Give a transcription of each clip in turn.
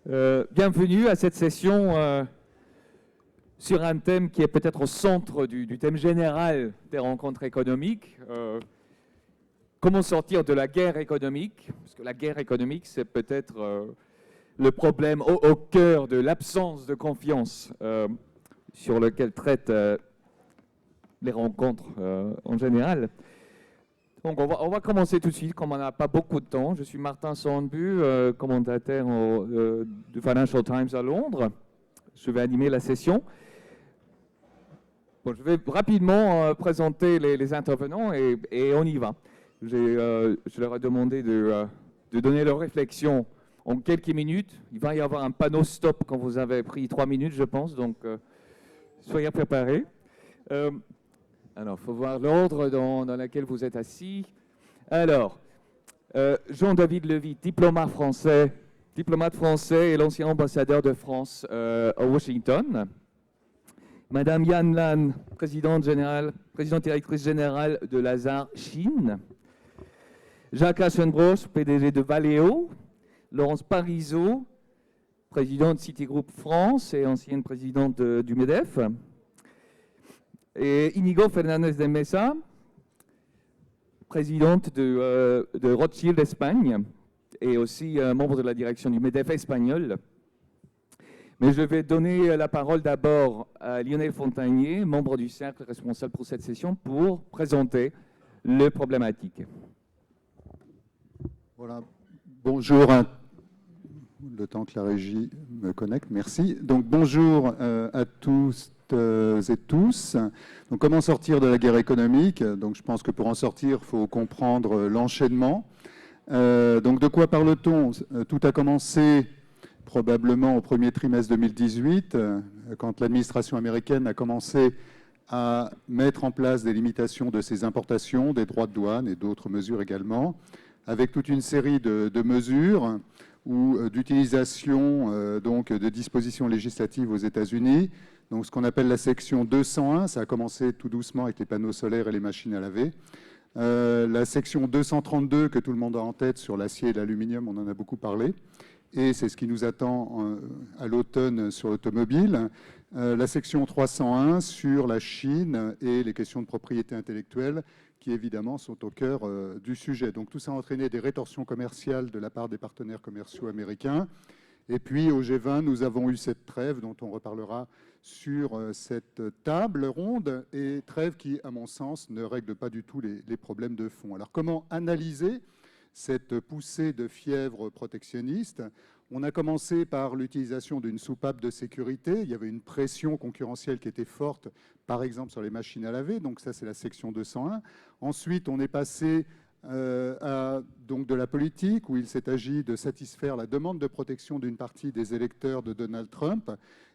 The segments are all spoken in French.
Bienvenue à cette session sur un thème qui est peut-être au centre du thème général des rencontres économiques. Comment sortir de la guerre économique? Parce que la guerre économique, c'est peut-être le problème au cœur de l'absence de confiance sur lequel traitent les rencontres en général. Donc on va commencer tout de suite, comme on n'a pas beaucoup de temps. Je suis Martin Sandbu, commentateur du Financial Times à Londres. Je vais animer la session. Bon, je vais rapidement présenter les intervenants et on y va. Je leur ai demandé de donner leur réflexion en quelques minutes. Il va y avoir un panneau stop quand vous avez pris 3 minutes, je pense, donc soyez préparés. Alors, il faut voir l'ordre dans lequel vous êtes assis. Alors, Jean-David Levitte, diplomate français et l'ancien ambassadeur de France à Washington. Madame Yan Lan, présidente directrice générale de Lazard Chine. Jacques Aschenbroich, PDG de Valeo. Laurence Parisot, présidente Citigroup France et ancienne présidente du MEDEF. Et Inigo Fernandez de Mesa, présidente de Rothschild Espagne et aussi membre de la direction du MEDEF espagnol. Mais je vais donner la parole d'abord à Lionel Fontagnier, membre du cercle responsable pour cette session, pour présenter les problématiques. Voilà, bonjour, le temps que la régie me connecte, merci. Donc bonjour à tous et tous. Donc, comment sortir de la guerre économique? Donc, je pense que pour en sortir, il faut comprendre l'enchaînement. Donc, de quoi parle-t-on? Tout a commencé probablement au premier trimestre 2018, quand l'administration américaine a commencé à mettre en place des limitations de ses importations, des droits de douane et d'autres mesures également, avec toute une série de mesures ou d'utilisation donc de dispositions législatives aux États-Unis. Donc, ce qu'on appelle la section 201, ça a commencé tout doucement avec les panneaux solaires et les machines à laver. La section 232, que tout le monde a en tête sur l'acier et l'aluminium, on en a beaucoup parlé. Et c'est ce qui nous attend à l'automne sur l'automobile. La section 301 sur la Chine et les questions de propriété intellectuelle, qui évidemment sont au cœur du sujet. Donc tout ça a entraîné des rétorsions commerciales de la part des partenaires commerciaux américains. Et puis au G20, nous avons eu cette trêve dont on reparlera sur cette table ronde, et trêve qui, à mon sens, ne règle pas du tout les problèmes de fond. Alors comment analyser cette poussée de fièvre protectionniste? On a commencé par l'utilisation d'une soupape de sécurité. Il y avait une pression concurrentielle qui était forte, par exemple sur les machines à laver. Donc ça, c'est la section 201. Ensuite, on est passé à donc de la politique, où il s'est agi de satisfaire la demande de protection d'une partie des électeurs de Donald Trump.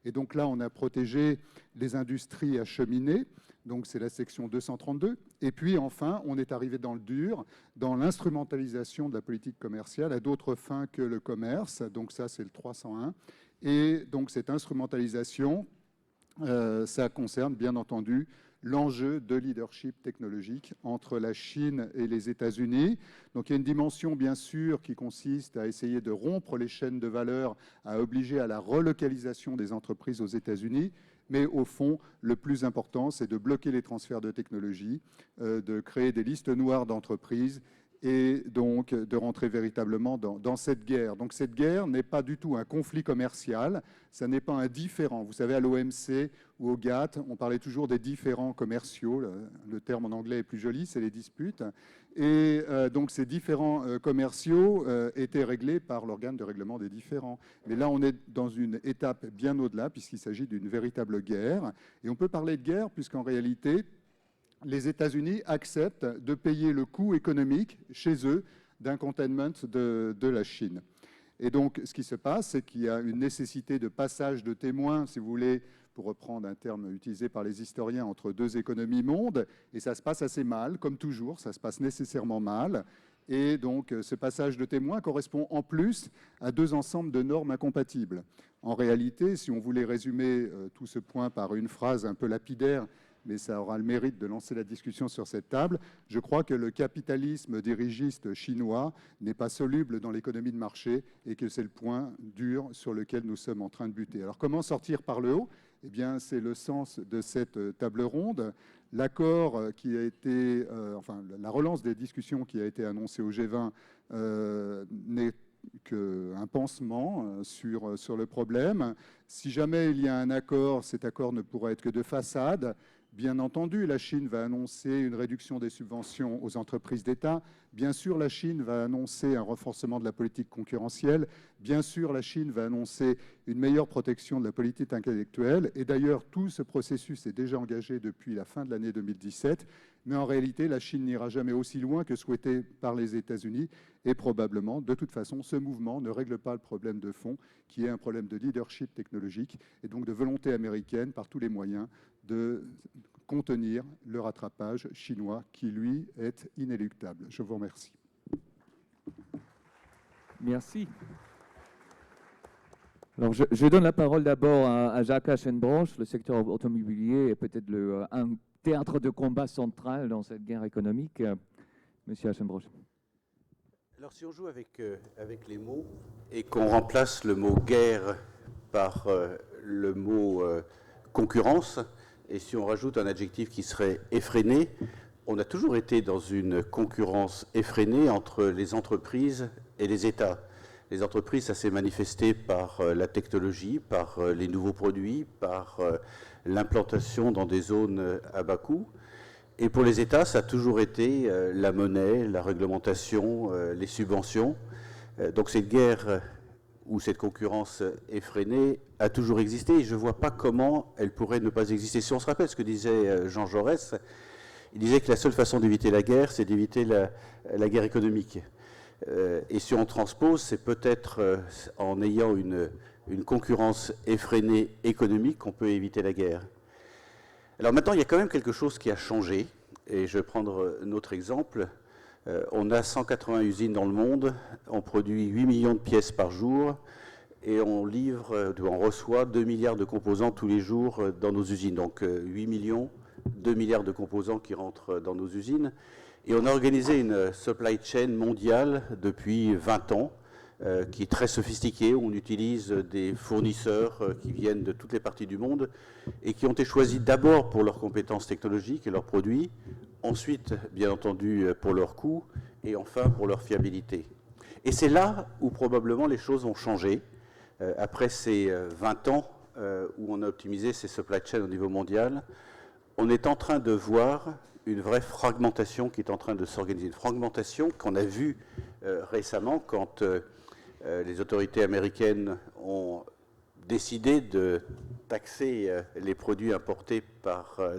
Et donc là, on a protégé les industries acheminées. Donc c'est la section 232. Et puis enfin, on est arrivé dans le dur, dans l'instrumentalisation de la politique commerciale à d'autres fins que le commerce. Donc ça, c'est le 301. Et donc cette instrumentalisation, ça concerne bien entendu l'enjeu de leadership technologique entre la Chine et les États-Unis. Donc il y a une dimension bien sûr qui consiste à essayer de rompre les chaînes de valeur, à obliger à la relocalisation des entreprises aux États-Unis. Mais au fond, le plus important, c'est de bloquer les transferts de technologie, de créer des listes noires d'entreprises et donc de rentrer véritablement dans cette guerre. Donc cette guerre n'est pas du tout un conflit commercial, ça n'est pas un différend. Vous savez, à l'OMC ou au GATT, on parlait toujours des différends commerciaux. Le terme en anglais est plus joli, c'est les disputes. Et donc ces différends commerciaux étaient réglés par l'organe de règlement des différends. Mais là, on est dans une étape bien au-delà, puisqu'il s'agit d'une véritable guerre. Et on peut parler de guerre, puisqu'en réalité, les États-Unis acceptent de payer le coût économique chez eux d'un containment de la Chine. Et donc, ce qui se passe, c'est qu'il y a une nécessité de passage de témoins, si vous voulez, pour reprendre un terme utilisé par les historiens, entre deux économies mondes, et ça se passe assez mal, comme toujours, ça se passe nécessairement mal. Et donc, ce passage de témoins correspond en plus à deux ensembles de normes incompatibles. En réalité, si on voulait résumer tout ce point par une phrase un peu lapidaire, mais ça aura le mérite de lancer la discussion sur cette table. Je crois que le capitalisme dirigiste chinois n'est pas soluble dans l'économie de marché et que c'est le point dur sur lequel nous sommes en train de buter. Alors comment sortir par le haut? Eh bien, c'est le sens de cette table ronde. L'accord qui a été, enfin, la relance des discussions qui a été annoncée au G20 n'est qu'un pansement sur le problème. Si jamais il y a un accord, cet accord ne pourra être que de façade. Bien entendu, la Chine va annoncer une réduction des subventions aux entreprises d'État. Bien sûr, la Chine va annoncer un renforcement de la politique concurrentielle. Bien sûr, la Chine va annoncer une meilleure protection de la politique intellectuelle. Et d'ailleurs, tout ce processus est déjà engagé depuis la fin de l'année 2017. Mais en réalité, la Chine n'ira jamais aussi loin que souhaité par les États-Unis. Et probablement, de toute façon, ce mouvement ne règle pas le problème de fond, qui est un problème de leadership technologique et donc de volonté américaine, par tous les moyens, de contenir le rattrapage chinois qui, lui, est inéluctable. Je vous remercie. Merci. Alors, je donne la parole d'abord à Jacques Aschenbroich. Le secteur automobilier est peut-être un théâtre de combat central dans cette guerre économique. Monsieur Aschenbroich. Alors, si on joue avec les mots et qu'on remplace le mot guerre par le mot concurrence, et si on rajoute un adjectif qui serait effréné, on a toujours été dans une concurrence effrénée entre les entreprises et les États. Les entreprises, ça s'est manifesté par la technologie, par les nouveaux produits, par l'implantation dans des zones à bas coût. Et pour les États, ça a toujours été la monnaie, la réglementation, les subventions. Donc cette guerre où cette concurrence effrénée a toujours existé et je ne vois pas comment elle pourrait ne pas exister. Si on se rappelle ce que disait Jean Jaurès, il disait que la seule façon d'éviter la guerre, c'est d'éviter la guerre économique. Et si on transpose, c'est peut-être en ayant une concurrence effrénée économique qu'on peut éviter la guerre. Alors maintenant, il y a quand même quelque chose qui a changé, et je vais prendre notre exemple. On a 180 usines dans le monde, on produit 8 millions de pièces par jour, et on reçoit 2 milliards de composants tous les jours dans nos usines. Donc 8 millions, 2 milliards de composants qui rentrent dans nos usines. Et on a organisé une supply chain mondiale depuis 20 ans, qui est très sophistiquée. On utilise des fournisseurs qui viennent de toutes les parties du monde et qui ont été choisis d'abord pour leurs compétences technologiques et leurs produits, ensuite, bien entendu, pour leurs coûts et enfin pour leur fiabilité. Et c'est là où probablement les choses ont changé. Après ces 20 ans où on a optimisé ces supply chains au niveau mondial, on est en train de voir une vraie fragmentation qui est en train de s'organiser. Une fragmentation qu'on a vue récemment quand les autorités américaines ont décidé de taxer les produits importés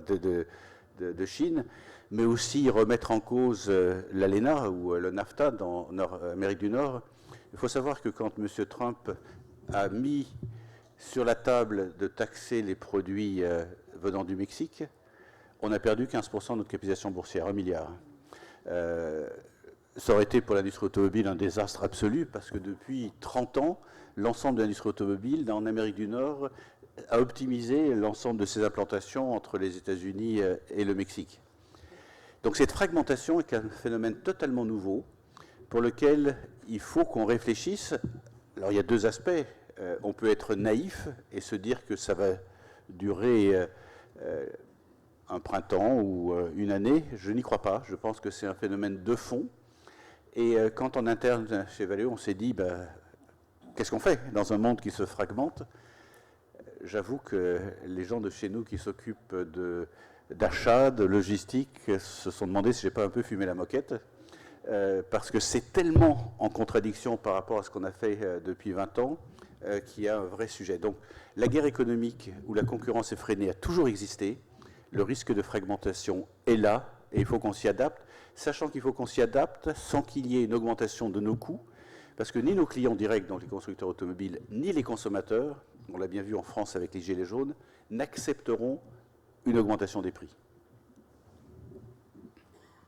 de Chine, mais aussi remettre en cause l'ALENA ou le NAFTA dans Amérique du Nord. Il faut savoir que quand M. Trump a mis sur la table de taxer les produits venant du Mexique, on a perdu 15% de notre capitalisation boursière, 1 milliard. Ça aurait été pour l'industrie automobile un désastre absolu parce que depuis 30 ans, l'ensemble de l'industrie automobile en Amérique du Nord a optimisé l'ensemble de ses implantations entre les États-Unis et le Mexique. Donc cette fragmentation est un phénomène totalement nouveau pour lequel il faut qu'on réfléchisse. Alors il y a deux aspects. On peut être naïf et se dire que ça va durer un printemps ou une année. Je n'y crois pas. Je pense que c'est un phénomène de fond. Et quand en interne chez Valeo, on s'est dit, qu'est-ce qu'on fait dans un monde qui se fragmente? J'avoue que les gens de chez nous qui s'occupent d'achat, de logistique, se sont demandé si je n'ai pas un peu fumé la moquette, parce que c'est tellement en contradiction par rapport à ce qu'on a fait depuis 20 ans qu'il y a un vrai sujet. Donc la guerre économique où la concurrence effrénée a toujours existé, le risque de fragmentation est là, et il faut qu'on s'y adapte, sachant qu'il faut qu'on s'y adapte sans qu'il y ait une augmentation de nos coûts, parce que ni nos clients directs, donc les constructeurs automobiles, ni les consommateurs, on l'a bien vu en France avec les gilets jaunes, n'accepteront une augmentation des prix.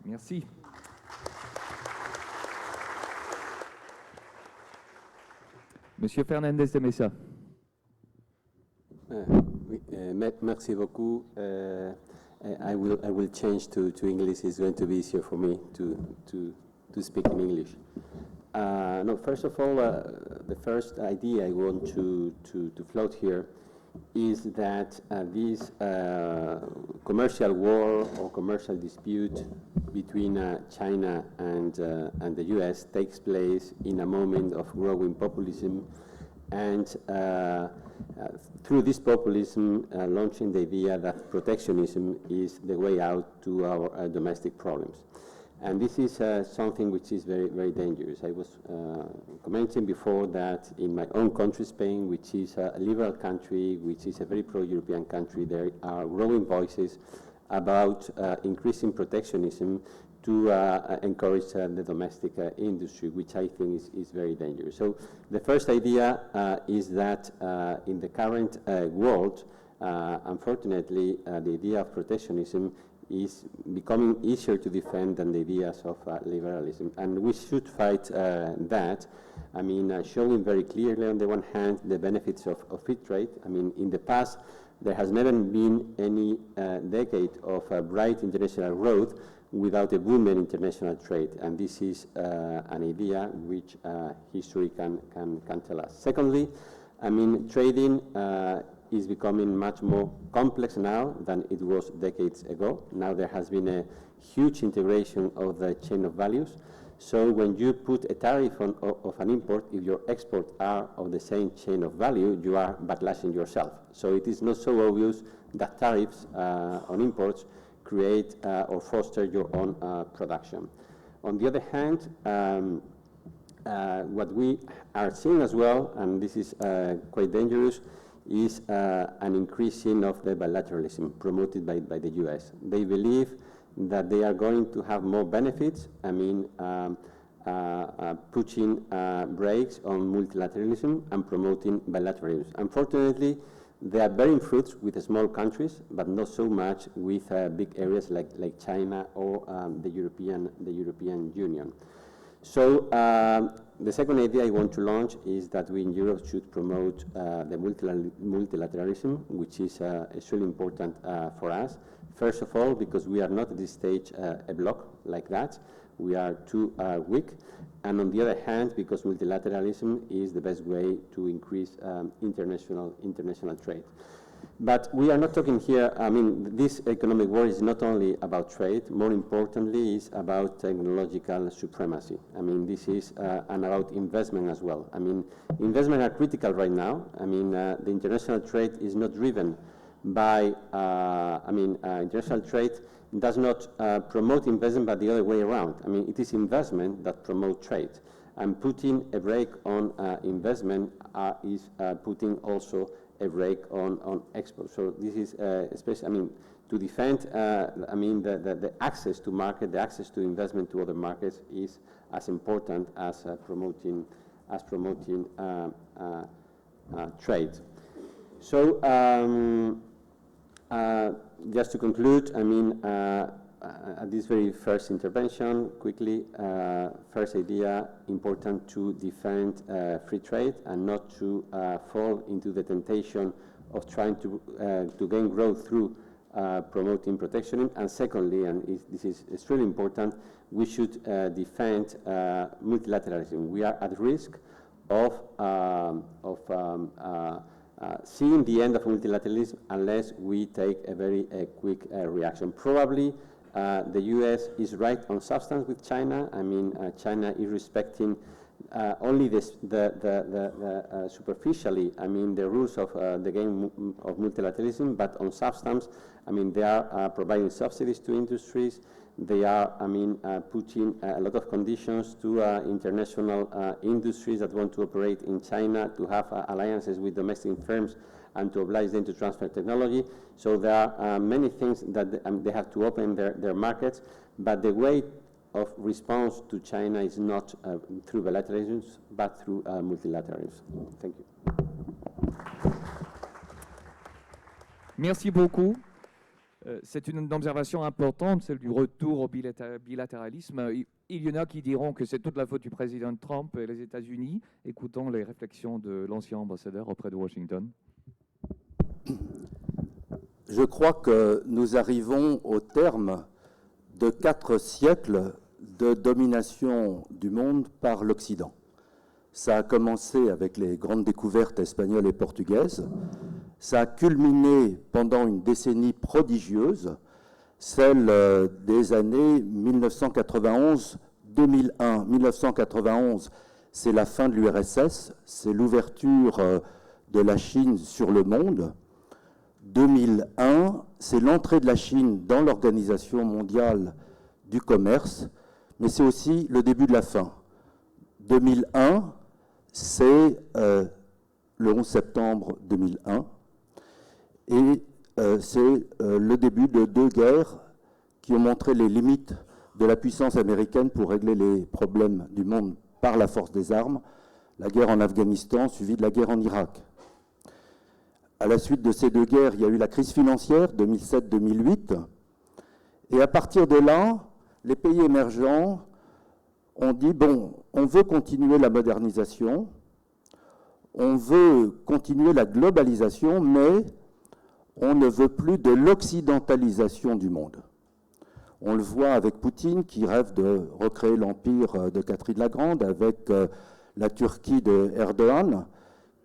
Merci. Monsieur Fernandez de Mesa. Oui, merci beaucoup. I will change to English. It's going to be easier for me to speak in English. No, first of all, the first idea I want to float here is that this commercial war or commercial dispute between China and the US takes place in a moment of growing populism, and through this populism launching the idea that protectionism is the way out to our domestic problems. And this is something which is very, very dangerous. I was commenting before that in my own country, Spain, which is a liberal country, which is a very pro-European country, there are growing voices about increasing protectionism to encourage the domestic industry, which I think is very dangerous. So the first idea is that in the current world, unfortunately, the idea of protectionism is becoming easier to defend than the ideas of liberalism. And we should fight that. I mean, showing very clearly on the one hand the benefits of free trade. I mean, in the past, there has never been any decade of bright international growth without a boom in international trade. And this is an idea which history can tell us. Secondly, I mean, trading is becoming much more complex now than it was decades ago. Now there has been a huge integration of the chain of values. So when you put a tariff on of an import, if your exports are of the same chain of value, you are backlashing yourself. So it is not so obvious that tariffs on imports create or foster your own production. On the other hand, what we are seeing as well, and this is quite dangerous, is an increasing of the bilateralism promoted by the US. They believe that they are going to have more benefits, I mean, putting brakes on multilateralism and promoting bilateralism. Unfortunately, they are bearing fruits with small countries, but not so much with big areas like China or the European Union. So the second idea I want to launch is that we in Europe should promote the multilateralism, which is extremely important for us. First of all, because we are not at this stage a bloc like that. We are too weak. And on the other hand, because multilateralism is the best way to increase international trade. But we are not talking here, I mean, this economic war is not only about trade, more importantly is about technological supremacy. I mean, this is and about investment as well. I mean, investment are critical right now. I mean, the international trade is not driven by, international trade does not promote investment, but the other way around. I mean, it is investment that promotes trade. And putting a brake on investment is putting also a brake on export. So this is especially, I mean, to defend, the access to market, the access to investment to other markets is as important as promoting trade. So just to conclude, I mean, at this very first intervention, quickly, first idea, important to defend free trade and not to fall into the temptation of trying to gain growth through promoting protectionism. And secondly, and this is extremely important, we should defend multilateralism. We are at risk of seeing the end of multilateralism unless we take a very quick reaction. Probably the US is right on substance with China. I mean, China is respecting only superficially, I mean, the rules of the game of multilateralism, but on substance, I mean, they are providing subsidies to industries. They are, I mean, putting a lot of conditions to international industries that want to operate in China to have alliances with domestic firms and to oblige them to transfer technology. So there are many things that they have to open their markets, but the way of response to China is not through bilateralism, but through multilateralism. Thank you. Merci beaucoup. C'est une observation importante, celle du retour au bilatéralisme. Il y en a qui diront que c'est toute la faute du président Trump et les États-Unis. Écoutons les réflexions de l'ancien ambassadeur auprès de Washington. je crois que nous arrivons au terme de 4 siècles de domination du monde par l'Occident. Ça a commencé avec les grandes découvertes espagnoles et portugaises. Ça a culminé pendant une décennie prodigieuse, celle des années 1991-2001. 1991, c'est la fin de l'URSS, c'est l'ouverture de la Chine sur le monde. 2001, c'est l'entrée de la Chine dans l'Organisation mondiale du commerce, mais c'est aussi le début de la fin. 2001, c'est le 11 septembre 2001, et c'est le début de 2 guerres qui ont montré les limites de la puissance américaine pour régler les problèmes du monde par la force des armes, la guerre en Afghanistan suivie de la guerre en Irak. À la suite de ces 2 guerres, il y a eu la crise financière 2007-2008, et à partir de là, les pays émergents ont dit, bon, on veut continuer la modernisation, on veut continuer la globalisation, mais on ne veut plus de l'occidentalisation du monde. On le voit avec Poutine qui rêve de recréer l'empire de Catherine la Grande, avec la Turquie de Erdogan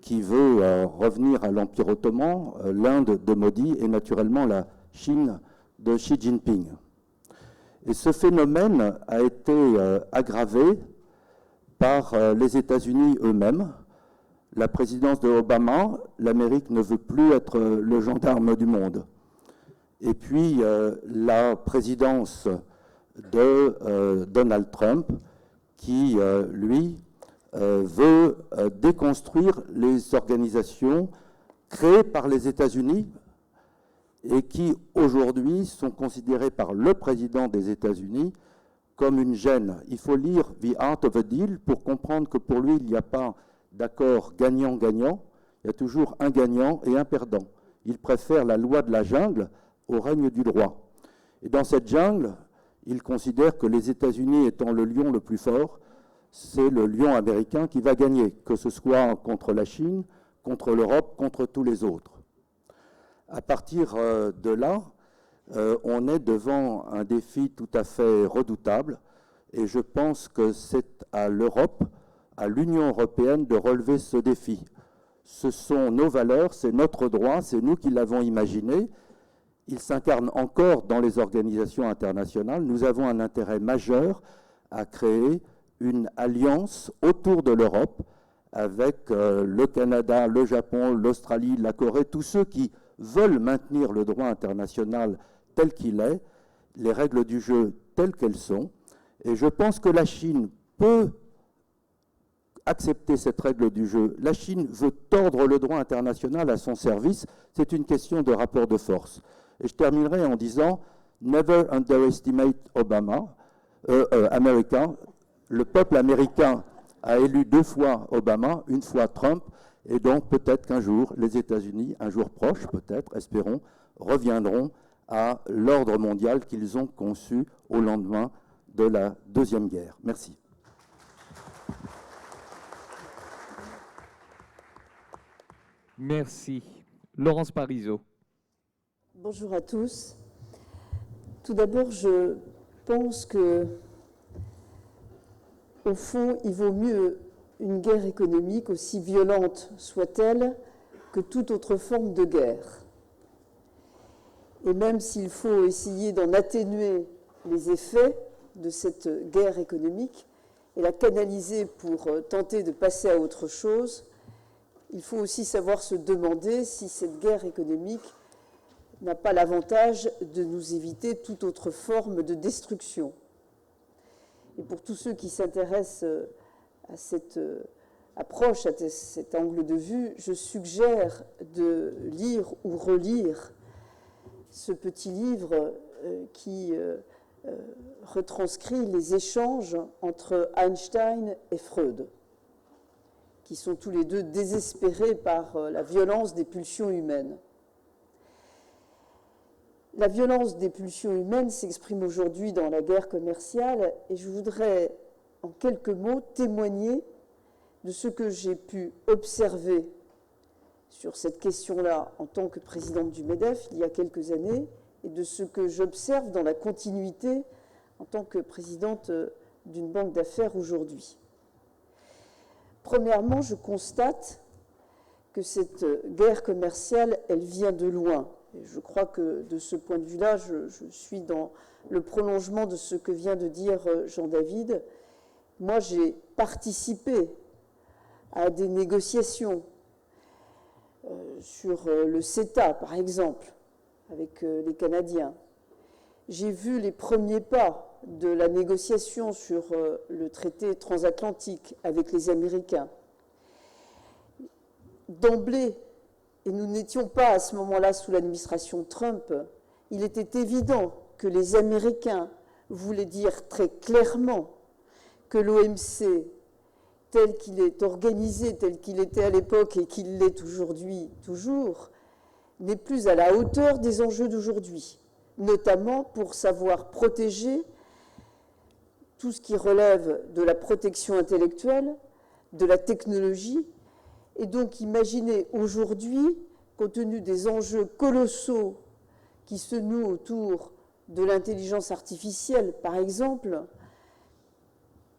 qui veut revenir à l'empire ottoman, l'Inde de Modi et naturellement la Chine de Xi Jinping. Et ce phénomène a été aggravé par les États-Unis eux-mêmes. La présidence de Obama, l'Amérique ne veut plus être le gendarme du monde. Et puis la présidence de Donald Trump, qui, lui, veut déconstruire les organisations créées par les États-Unis et qui, aujourd'hui, sont considérées par le président des États-Unis comme une gêne. Il faut lire The Art of a Deal pour comprendre que pour lui, il n'y a pas d'accord gagnant-gagnant, il y a toujours un gagnant et un perdant. Il préfère la loi de la jungle au règne du droit. Et dans cette jungle, il considère que les États-Unis étant le lion le plus fort, c'est le lion américain qui va gagner, que ce soit contre la Chine, contre l'Europe, contre tous les autres. À partir de là, on est devant un défi tout à fait redoutable et je pense que c'est à l'Europe, à l'Union européenne de relever ce défi. Ce sont nos valeurs, c'est notre droit, c'est nous qui l'avons imaginé. Il s'incarne encore dans les organisations internationales. Nous avons un intérêt majeur à créer une alliance autour de l'Europe avec le Canada, le Japon, l'Australie, la Corée, tous ceux qui veulent maintenir le droit international tel qu'il est, les règles du jeu telles qu'elles sont. Et je pense que la Chine peut accepter cette règle du jeu. La Chine veut tordre le droit international à son service. C'est une question de rapport de force. Et je terminerai en disant « Never underestimate America ». Le peuple américain a élu 2 fois Obama, 1 fois Trump, et donc peut-être qu'un jour, les États-Unis, un jour proche peut-être, espérons, reviendront à l'ordre mondial qu'ils ont conçu au lendemain de la Deuxième Guerre. Merci. Merci. Laurence Parisot. Bonjour à tous. Tout d'abord, je pense que, au fond, il vaut mieux une guerre économique, aussi violente soit-elle, que toute autre forme de guerre. Et même s'il faut essayer d'en atténuer les effets de cette guerre économique et la canaliser pour tenter de passer à autre chose, il faut aussi savoir se demander si cette guerre économique n'a pas l'avantage de nous éviter toute autre forme de destruction. Et pour tous ceux qui s'intéressent à cette approche, à cet angle de vue, je suggère de lire ou relire ce petit livre qui retranscrit les échanges entre Einstein et Freud, qui sont tous les deux désespérés par la violence des pulsions humaines. La violence des pulsions humaines s'exprime aujourd'hui dans la guerre commerciale et je voudrais, en quelques mots, témoigner de ce que j'ai pu observer sur cette question-là en tant que présidente du MEDEF il y a quelques années et de ce que j'observe dans la continuité en tant que présidente d'une banque d'affaires aujourd'hui. Premièrement, je constate que cette guerre commerciale, elle vient de loin. Et je crois que de ce point de vue-là, je suis dans le prolongement de ce que vient de dire Jean-David. Moi, j'ai participé à des négociations sur le CETA, par exemple, avec les Canadiens. J'ai vu les premiers pas de la négociation sur le traité transatlantique avec les Américains. D'emblée, et nous n'étions pas à ce moment-là sous l'administration Trump, il était évident que les Américains voulaient dire très clairement que l'OMC, tel qu'il est organisé, tel qu'il était à l'époque et qu'il l'est aujourd'hui toujours, n'est plus à la hauteur des enjeux d'aujourd'hui, notamment pour savoir protéger tout ce qui relève de la protection intellectuelle, de la technologie. Et donc, imaginez aujourd'hui, compte tenu des enjeux colossaux qui se nouent autour de l'intelligence artificielle, par exemple,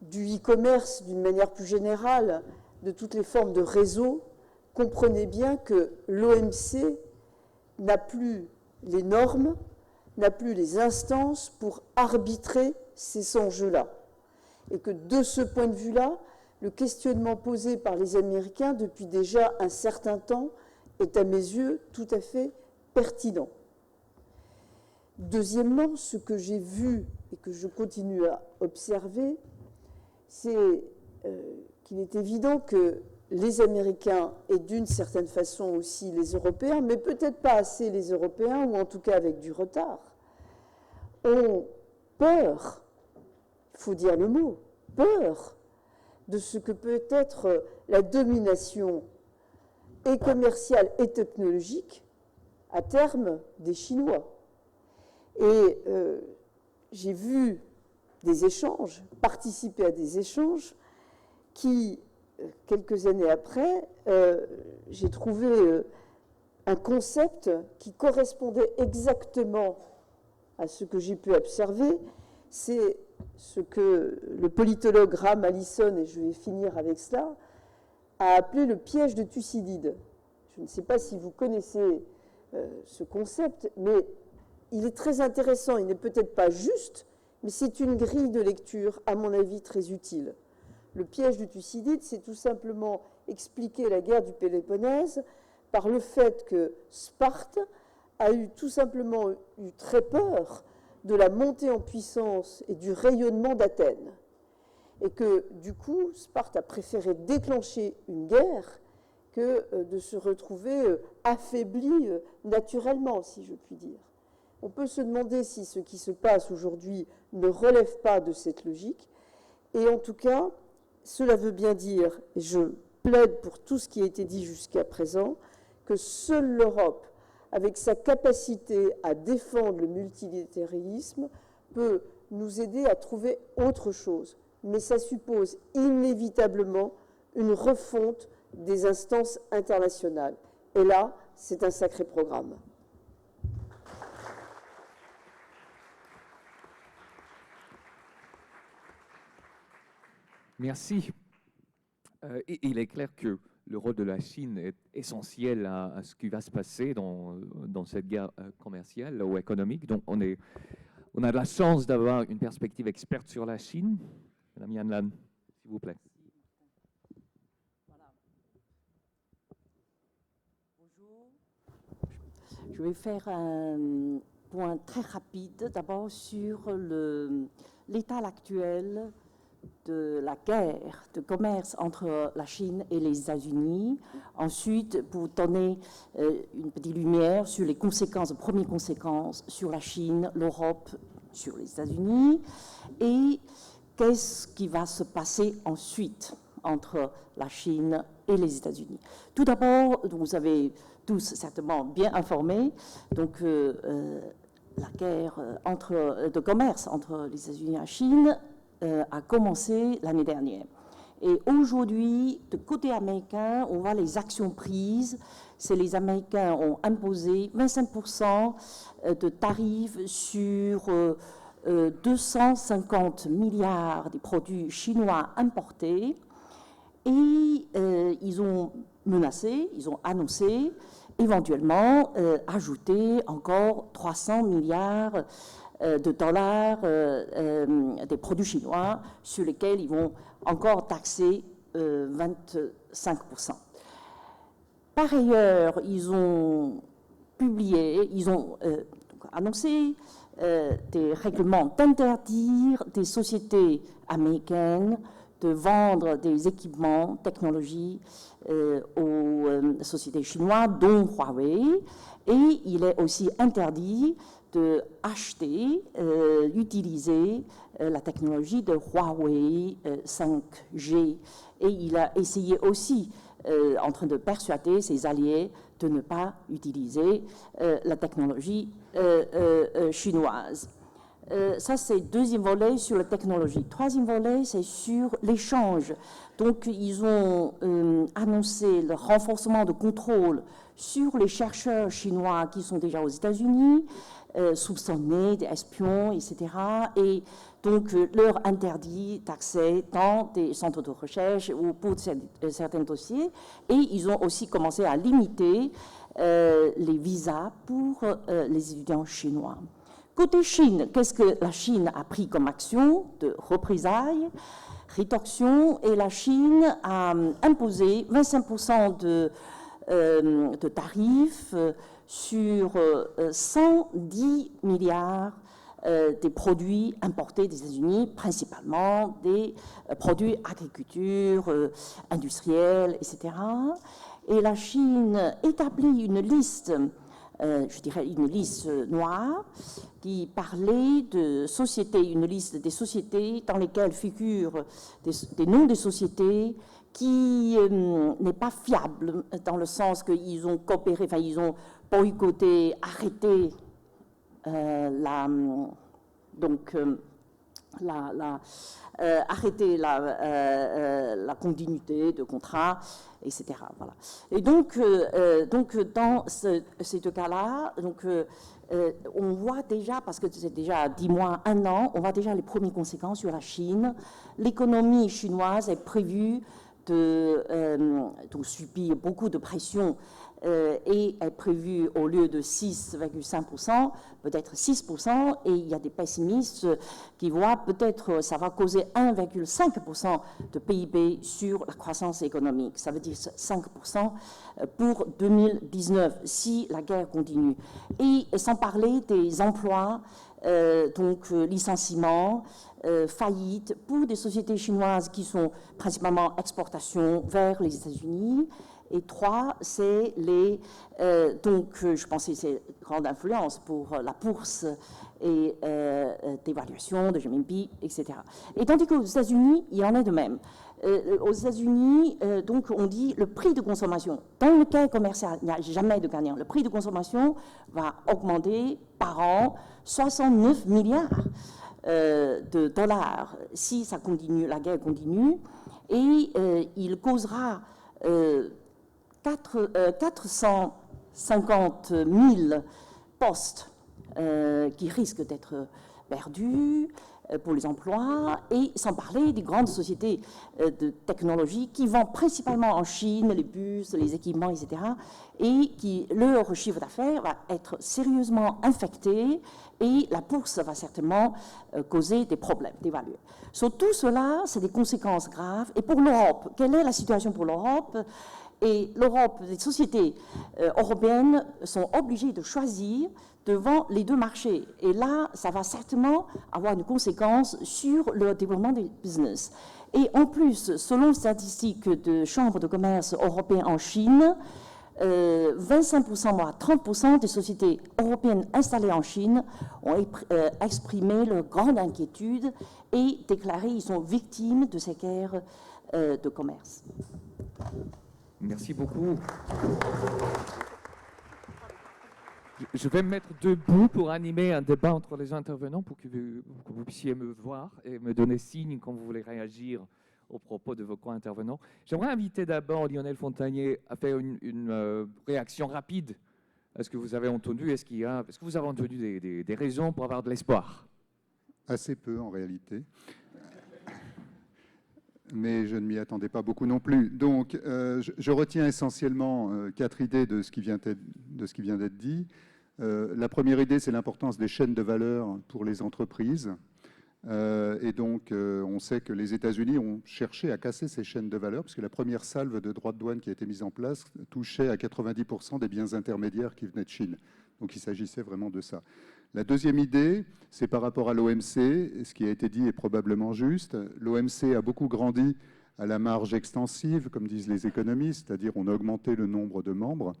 du e-commerce d'une manière plus générale, de toutes les formes de réseaux, comprenez bien que l'OMC n'a plus les normes, n'a plus les instances pour arbitrer ces enjeux-là. Et que de ce point de vue-là, le questionnement posé par les Américains depuis déjà un certain temps est à mes yeux tout à fait pertinent. Deuxièmement, ce que j'ai vu et que je continue à observer, c'est qu'il est évident que les Américains et d'une certaine façon aussi les Européens, mais peut-être pas assez les Européens, ou en tout cas avec du retard, ont peur, il faut dire le mot, peur de ce que peut être la domination et commerciale et technologique à terme des Chinois. Et j'ai vu des échanges, participer à des échanges qui, quelques années après, j'ai trouvé un concept qui correspondait exactement à ce que j'ai pu observer. C'est ce que le politologue Graham Allison, et je vais finir avec cela, a appelé le piège de Thucydide. Je ne sais pas si vous connaissez ce concept, mais il est très intéressant. Il n'est peut-être pas juste, mais c'est une grille de lecture, à mon avis, très utile. Le piège de Thucydide, c'est tout simplement expliquer la guerre du Péloponnèse par le fait que Sparte a tout simplement eu très peur de la montée en puissance et du rayonnement d'Athènes. Et que, du coup, Sparte a préféré déclencher une guerre que de se retrouver affaibli naturellement, si je puis dire. On peut se demander si ce qui se passe aujourd'hui ne relève pas de cette logique. Et en tout cas, cela veut bien dire, et je plaide pour tout ce qui a été dit jusqu'à présent, que seule l'Europe, avec sa capacité à défendre le multilatéralisme, peut nous aider à trouver autre chose. Mais ça suppose inévitablement une refonte des instances internationales. Et là, c'est un sacré programme. Merci. Il est clair que le rôle de la Chine est essentiel à ce qui va se passer dans cette guerre commerciale ou économique. Donc, on a de la chance d'avoir une perspective experte sur la Chine. Madame Yan Lan, s'il vous plaît. Voilà. Bonjour. Je vais faire un point très rapide, d'abord sur l'état actuel de la guerre de commerce entre la Chine et les États-Unis. Ensuite, pour donner une petite lumière sur les conséquences, premières conséquences sur la Chine, l'Europe, sur les États-Unis. Et qu'est-ce qui va se passer ensuite entre la Chine et les États-Unis. Tout d'abord, vous avez tous certainement bien informé, donc la guerre de commerce entre les États-Unis et la Chine a commencé l'année dernière. Et aujourd'hui, de côté américain, on voit les actions prises. C'est les Américains ont imposé 25% de tarifs sur 250 milliards de produits chinois importés. Et ils ont menacé, ils ont annoncé éventuellement ajouter encore 300 milliards de dollars des produits chinois sur lesquels ils vont encore taxer 25%. Par ailleurs, ils ont publié, ils ont annoncé des règlements d'interdire des sociétés américaines de vendre des équipements, technologies aux sociétés chinoises, dont Huawei. Et il est aussi interdit d'acheter, d'utiliser la technologie de Huawei 5G. Et il a essayé aussi, en train de persuader ses alliés, de ne pas utiliser la technologie chinoise. Ça, c'est le deuxième volet sur la technologie. Troisième volet, c'est sur l'échange. Donc, ils ont annoncé le renforcement de contrôle sur les chercheurs chinois qui sont déjà aux États-Unis, soupçonnés d'espions, etc. Et donc, leur interdit d'accès dans des centres de recherche ou pour certains dossiers. Et ils ont aussi commencé à limiter les visas pour les étudiants chinois. Côté Chine, qu'est-ce que la Chine a pris comme action de représailles, rétorsion, et la Chine a imposé 25% de tarifs sur 110 milliards des produits importés des États-Unis, principalement des produits agriculture, industriels, etc. Et la Chine établit une liste, je dirais une liste noire, qui parlait de sociétés, une liste des sociétés dans lesquelles figurent des noms de sociétés qui n'est pas fiable, dans le sens qu'ils ont coopéré, enfin ils ont boycotté, arrêté arrêter la continuité de contrat, etc. Voilà. Et donc dans ces deux cas-là, on voit déjà, parce que c'est déjà 10 mois, 1 an, on voit déjà les premières conséquences sur la Chine. L'économie chinoise est prévue de subir beaucoup de pression et est prévue au lieu de 6,5%, peut-être 6%, et il y a des pessimistes qui voient peut-être ça va causer 1,5% de PIB sur la croissance économique. Ça veut dire 5% pour 2019 si la guerre continue. Et sans parler des emplois, licenciements, faillites pour des sociétés chinoises qui sont principalement exportation vers les États-Unis. Et 3, c'est les... je pense que c'est une grande influence pour la bourse et d'évaluation de renminbi, etc. Et tandis qu'aux États-Unis, il y en a de même. Aux États-Unis, on dit le prix de consommation. Dans le cas commercial, il n'y a jamais de gagnant. Le prix de consommation va augmenter par an 69 milliards de dollars si ça continue, la guerre continue. Et il causera 450 000 postes qui risquent d'être perdus pour les emplois, et sans parler des grandes sociétés de technologie qui vendent principalement en Chine, les bus, les équipements, etc., et qui, leur chiffre d'affaires va être sérieusement infecté, et la bourse va certainement causer des problèmes d'évaluer. Sur tout cela, c'est des conséquences graves. Et pour l'Europe, quelle est la situation pour l'Europe ? Et l'Europe, les sociétés européennes sont obligées de choisir devant les deux marchés. Et là, ça va certainement avoir une conséquence sur le développement des business. Et en plus, selon les statistiques de Chambre de commerce européenne en Chine, 25%, voire 30% des sociétés européennes installées en Chine ont exprimé leur grande inquiétude et déclaré qu'ils sont victimes de ces guerres de commerce. Merci beaucoup. Je vais me mettre debout pour animer un débat entre les intervenants pour que vous puissiez me voir et me donner signe quand vous voulez réagir au propos de vos co-intervenants. J'aimerais inviter d'abord Lionel Fontagné à faire une réaction rapide à ce que vous avez entendu. Est-ce que vous avez entendu des raisons pour avoir de l'espoir? Assez peu en réalité. Mais je ne m'y attendais pas beaucoup non plus. Donc, je retiens essentiellement 4 idées de ce qui vient d'être dit. La première idée, c'est l'importance des chaînes de valeur pour les entreprises. Et donc, on sait que les États-Unis ont cherché à casser ces chaînes de valeur, parce que la première salve de droits de douane qui a été mise en place touchait à 90% des biens intermédiaires qui venaient de Chine. Donc, il s'agissait vraiment de ça. La deuxième idée, c'est par rapport à l'OMC. Ce qui a été dit est probablement juste. L'OMC a beaucoup grandi à la marge extensive, comme disent les économistes, c'est-à-dire on a augmenté le nombre de membres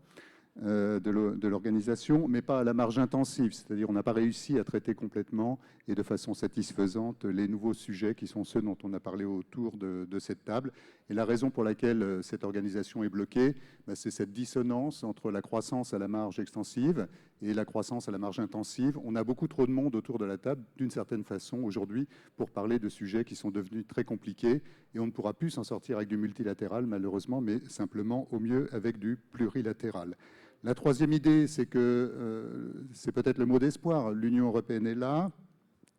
de l'organisation, mais pas à la marge intensive, c'est-à-dire on n'a pas réussi à traiter complètement et de façon satisfaisante les nouveaux sujets qui sont ceux dont on a parlé autour de cette table. Et la raison pour laquelle cette organisation est bloquée, c'est cette dissonance entre la croissance à la marge extensive et la croissance à la marge intensive. On a beaucoup trop de monde autour de la table, d'une certaine façon, aujourd'hui, pour parler de sujets qui sont devenus très compliqués, et on ne pourra plus s'en sortir avec du multilatéral, malheureusement, mais simplement, au mieux, avec du plurilatéral. La troisième idée, c'est que c'est peut-être le mot d'espoir. L'Union européenne est là,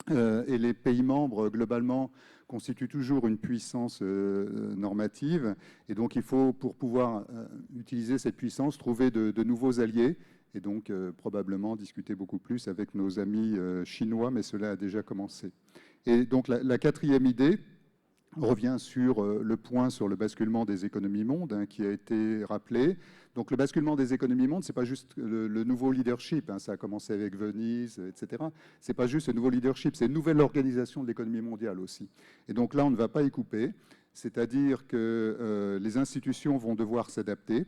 et les pays membres, globalement, constituent toujours une puissance normative. Et donc, il faut, pour pouvoir utiliser cette puissance, trouver de nouveaux alliés. Et donc, probablement, discuter beaucoup plus avec nos amis chinois, mais cela a déjà commencé. Et donc, la quatrième idée revient sur le point sur le basculement des économies mondes, qui a été rappelé. Donc le basculement des économies mondes, ce n'est pas juste le nouveau leadership, ça a commencé avec Venise, etc. Ce n'est pas juste le nouveau leadership, c'est une nouvelle organisation de l'économie mondiale aussi. Et donc là, on ne va pas y couper, c'est-à-dire que les institutions vont devoir s'adapter.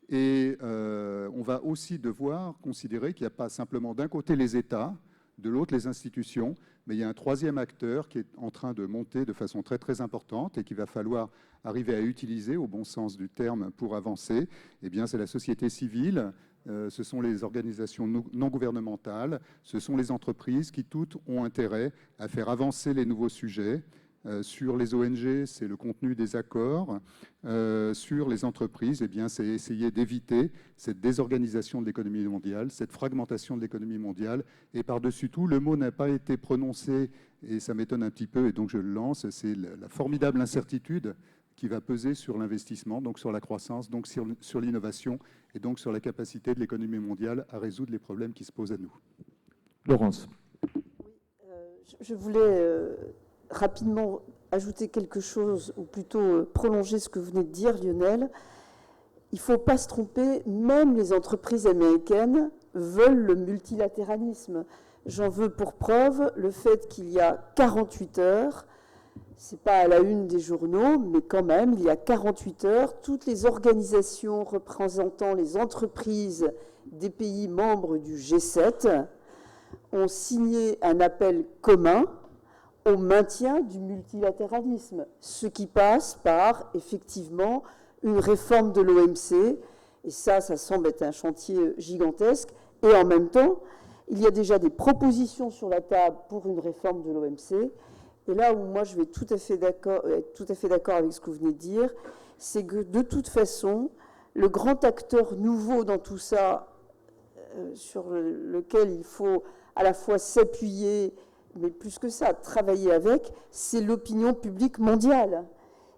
Et on va aussi devoir considérer qu'il n'y a pas simplement d'un côté les États, de l'autre les institutions, mais il y a un troisième acteur qui est en train de monter de façon très très importante et qu'il va falloir arriver à utiliser au bon sens du terme pour avancer. Eh bien, c'est la société civile, ce sont les organisations non gouvernementales, ce sont les entreprises qui toutes ont intérêt à faire avancer les nouveaux sujets. Sur les ONG, c'est le contenu des accords. Sur les entreprises, eh bien, c'est essayer d'éviter cette désorganisation de l'économie mondiale, cette fragmentation de l'économie mondiale. Et par-dessus tout, le mot n'a pas été prononcé, et ça m'étonne un petit peu, et donc je le lance, c'est la formidable incertitude qui va peser sur l'investissement, donc sur la croissance, donc sur l'innovation, et donc sur la capacité de l'économie mondiale à résoudre les problèmes qui se posent à nous. Laurence. Je voulais rapidement ajouter quelque chose, ou plutôt prolonger ce que vous venez de dire, Lionel. Il ne faut pas se tromper, même les entreprises américaines veulent le multilatéralisme. J'en veux pour preuve le fait qu'il y a 48 heures, ce n'est pas à la une des journaux, mais quand même, il y a 48 heures, toutes les organisations représentant les entreprises des pays membres du G7 ont signé un appel commun au maintien du multilatéralisme, ce qui passe par, effectivement, une réforme de l'OMC, et ça semble être un chantier gigantesque, et en même temps, il y a déjà des propositions sur la table pour une réforme de l'OMC, et là où moi je vais être tout à fait d'accord avec ce que vous venez de dire, c'est que de toute façon, le grand acteur nouveau dans tout ça, sur lequel il faut à la fois s'appuyer, mais plus que ça, travailler avec, c'est l'opinion publique mondiale.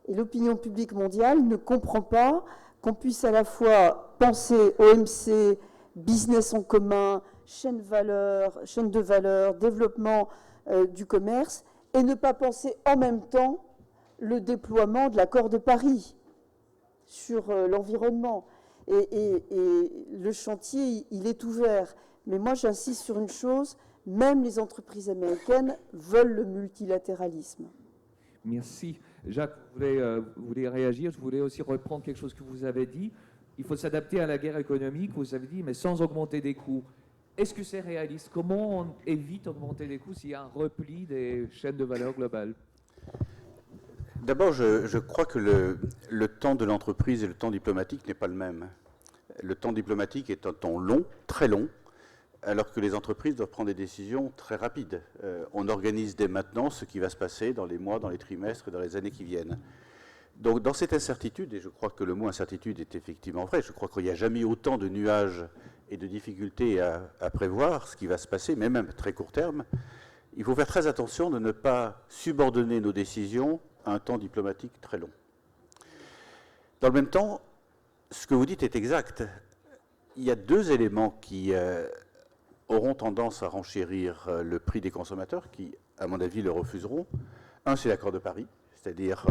Et l'opinion publique mondiale ne comprend pas qu'on puisse à la fois penser OMC, business en commun, chaîne de valeur, développement du commerce, et ne pas penser en même temps le déploiement de l'accord de Paris sur l'environnement. Et le chantier, il est ouvert. Mais moi, j'insiste sur une chose, même les entreprises américaines veulent le multilatéralisme. Merci. Jacques, vous voulez réagir? Je voulais aussi reprendre quelque chose que vous avez dit. Il faut s'adapter à la guerre économique, vous avez dit, mais sans augmenter des coûts. Est-ce que c'est réaliste? Comment on évite d'augmenter les coûts s'il y a un repli des chaînes de valeur globales? D'abord, je crois que le temps de l'entreprise et le temps diplomatique n'est pas le même. Le temps diplomatique est un temps long, très long, alors que les entreprises doivent prendre des décisions très rapides. On organise dès maintenant ce qui va se passer dans les mois, dans les trimestres et dans les années qui viennent. Donc dans cette incertitude, et je crois que le mot incertitude est effectivement vrai, je crois qu'il n'y a jamais eu autant de nuages et de difficultés à prévoir ce qui va se passer, mais même à très court terme, il faut faire très attention de ne pas subordonner nos décisions à un temps diplomatique très long. Dans le même temps, ce que vous dites est exact. Il y a deux éléments qui auront tendance à renchérir le prix des consommateurs, qui, à mon avis, le refuseront. Un, c'est l'accord de Paris, c'est-à-dire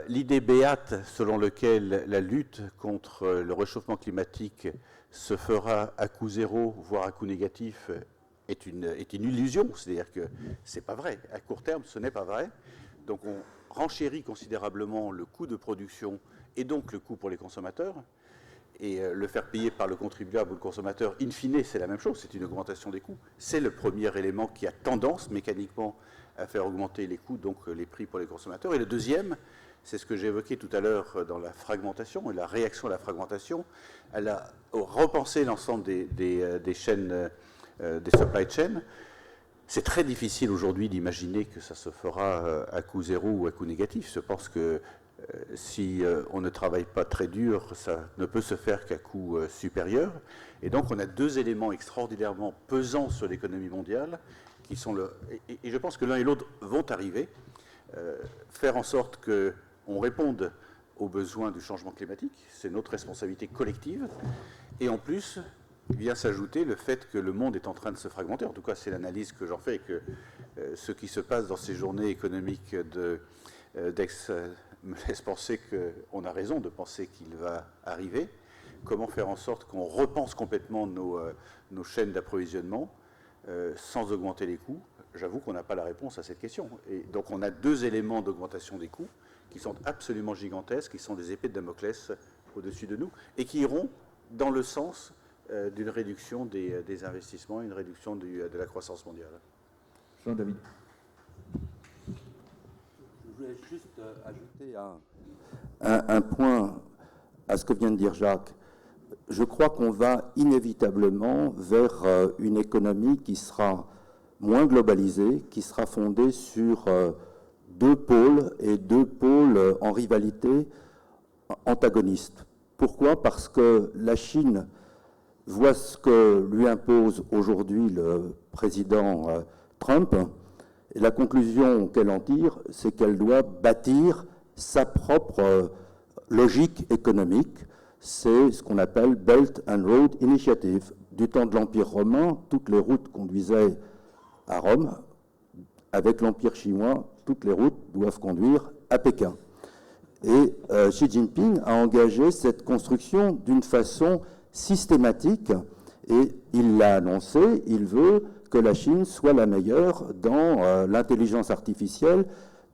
l'idée béate selon laquelle la lutte contre le réchauffement climatique se fera à coût zéro, voire à coût négatif, est une illusion. C'est-à-dire que ce n'est pas vrai. À court terme, ce n'est pas vrai. Donc on renchérit considérablement le coût de production et donc le coût pour les consommateurs. Et le faire payer par le contribuable ou le consommateur, in fine, c'est la même chose, c'est une augmentation des coûts. C'est le premier élément qui a tendance mécaniquement à faire augmenter les coûts, donc les prix pour les consommateurs. Et le deuxième, c'est ce que j'ai évoqué tout à l'heure dans la fragmentation et la réaction à la fragmentation. Elle a repensé l'ensemble des chaînes, des supply chains. C'est très difficile aujourd'hui d'imaginer que ça se fera à coût zéro ou à coût négatif. Je pense que si on ne travaille pas très dur, ça ne peut se faire qu'à coût supérieur. Et donc on a deux éléments extraordinairement pesants sur l'économie mondiale, qui sont et je pense que l'un et l'autre vont arriver, faire en sorte qu'on réponde aux besoins du changement climatique, c'est notre responsabilité collective, et en plus vient s'ajouter le fait que le monde est en train de se fragmenter. En tout cas, c'est l'analyse que j'en fais, et que ce qui se passe dans ces journées économiques d'ex me laisse penser qu'on a raison de penser qu'il va arriver. Comment faire en sorte qu'on repense complètement nos chaînes d'approvisionnement sans augmenter les coûts? J'avoue qu'on n'a pas la réponse à cette question. Et donc on a deux éléments d'augmentation des coûts qui sont absolument gigantesques, qui sont des épées de Damoclès au-dessus de nous, et qui iront dans le sens d'une réduction des investissements, une réduction de la croissance mondiale. Jean-David. Je voulais juste ajouter un point à ce que vient de dire Jacques. Je crois qu'on va inévitablement vers une économie qui sera moins globalisée, qui sera fondée sur deux pôles, et deux pôles en rivalité antagonistes. Pourquoi? Parce que la Chine voit ce que lui impose aujourd'hui le président Trump, et la conclusion qu'elle en tire, c'est qu'elle doit bâtir sa propre logique économique. C'est ce qu'on appelle Belt and Road Initiative. Du temps de l'Empire romain, toutes les routes conduisaient à Rome. Avec l'Empire chinois, toutes les routes doivent conduire à Pékin. Et Xi Jinping a engagé cette construction d'une façon systématique, et il l'a annoncé, il veut que la Chine soit la meilleure dans l'intelligence artificielle,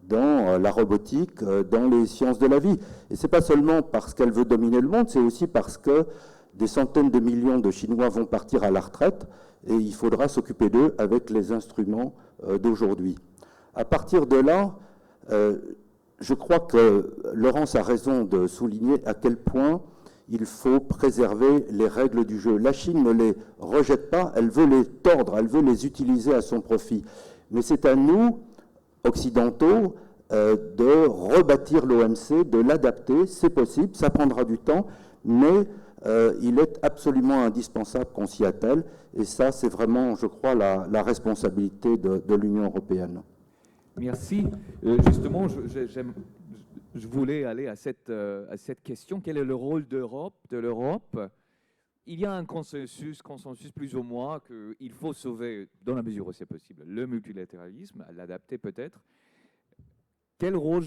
dans la robotique, dans les sciences de la vie. Et ce n'est pas seulement parce qu'elle veut dominer le monde, c'est aussi parce que des centaines de millions de Chinois vont partir à la retraite, et il faudra s'occuper d'eux avec les instruments d'aujourd'hui. À partir de là, je crois que Laurence a raison de souligner à quel point il faut préserver les règles du jeu. La Chine ne les rejette pas, elle veut les tordre, elle veut les utiliser à son profit. Mais c'est à nous, occidentaux, de rebâtir l'OMC, de l'adapter. C'est possible, ça prendra du temps, mais il est absolument indispensable qu'on s'y attelle. Et ça, c'est vraiment, je crois, la responsabilité de l'Union européenne. Merci. Justement, je voulais aller à cette question. Quel est le rôle de l'Europe? Il y a un consensus plus ou moins qu'il faut sauver, dans la mesure où c'est possible, le multilatéralisme, à l'adapter peut-être. Quel rôle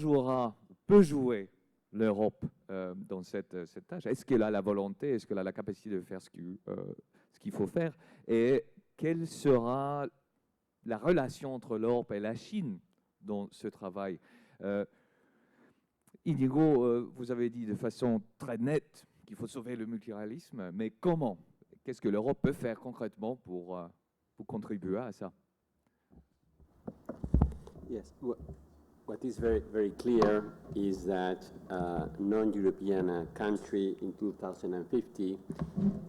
peut jouer l'Europe dans cette tâche? Est-ce qu'elle a la volonté? Est-ce qu'elle a la capacité de faire ce qu'il faut faire? Et quelle sera la relation entre l'Europe et la Chine dans ce travail? Inigo, vous avez dit de façon très nette qu'il faut sauver le multilatéralisme, mais comment? Qu'est-ce que l'Europe peut faire concrètement pour contribuer à ça? Yes. What is very, very clear is that non-European country in 2050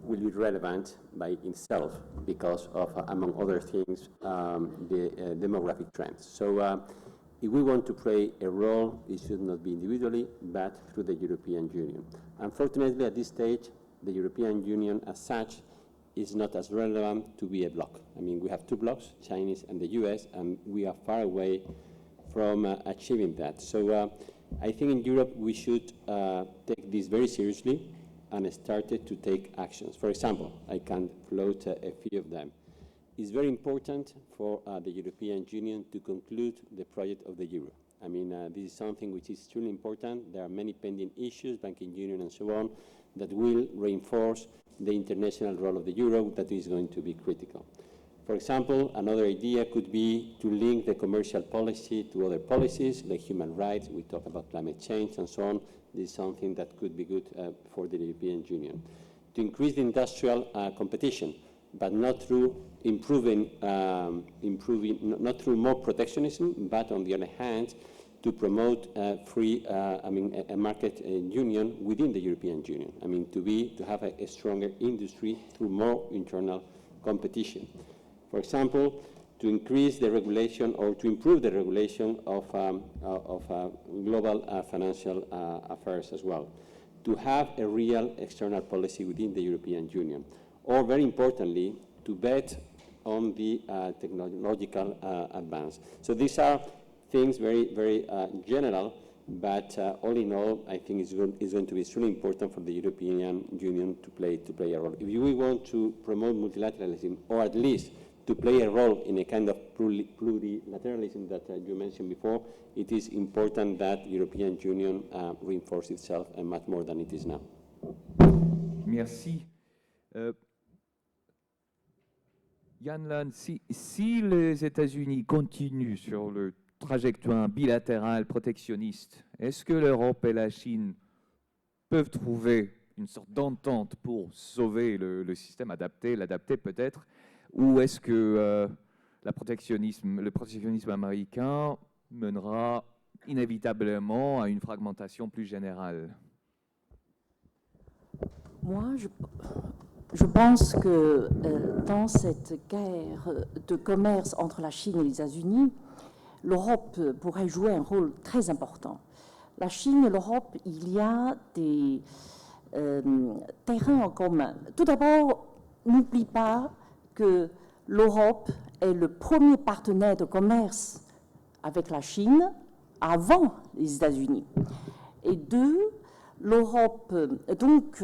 will be relevant by itself because of, among other things, the demographic trends. So if we want to play a role, it should not be individually, but through the European Union. Unfortunately, at this stage, the European Union as such is not as relevant to be a bloc. I mean, we have two blocs, Chinese and the US, and we are far away from achieving that. So I think in Europe we should take this very seriously and started to take actions. For example, I can float a few of them. It's very important for the European Union to conclude the project of the euro. I mean, this is something which is truly important. There are many pending issues, banking union and so on, that will reinforce the international role of the euro that is going to be critical. For example, another idea could be to link the commercial policy to other policies, like human rights. We talk about climate change and so on. This is something that could be good for the European Union. To increase the industrial competition, but not through not through more protectionism, but on the other hand, to promote a market union within the European Union. I mean, to have a stronger industry through more internal competition. For example, to increase the regulation or to improve the regulation of global financial affairs as well. To have a real external policy within the European Union. Or very importantly, to bet on the technological advance. So these are things very, very general, but all in all, I think it's going to be extremely important for the European Union to play a role. If we want to promote multilateralism, or at least to play a role in a kind of plurilateralism that you mentioned before, it is important that the European Union reinforce itself and much more than it is now. Merci. Yann Lan, si les États-Unis continuent sur le trajectoire bilatérale protectionniste, est-ce que l'Europe et la Chine peuvent trouver une sorte d'entente pour sauver le système, l'adapter peut-être, ou est-ce que le protectionnisme américain mènera inévitablement à une fragmentation plus générale? Moi, je pense que dans cette guerre de commerce entre la Chine et les États-Unis, l'Europe pourrait jouer un rôle très important. La Chine et l'Europe, il y a des terrains en commun. Tout d'abord, n'oublie pas que l'Europe est le premier partenaire de commerce avec la Chine avant les États-Unis. Et deux, l'Europe, donc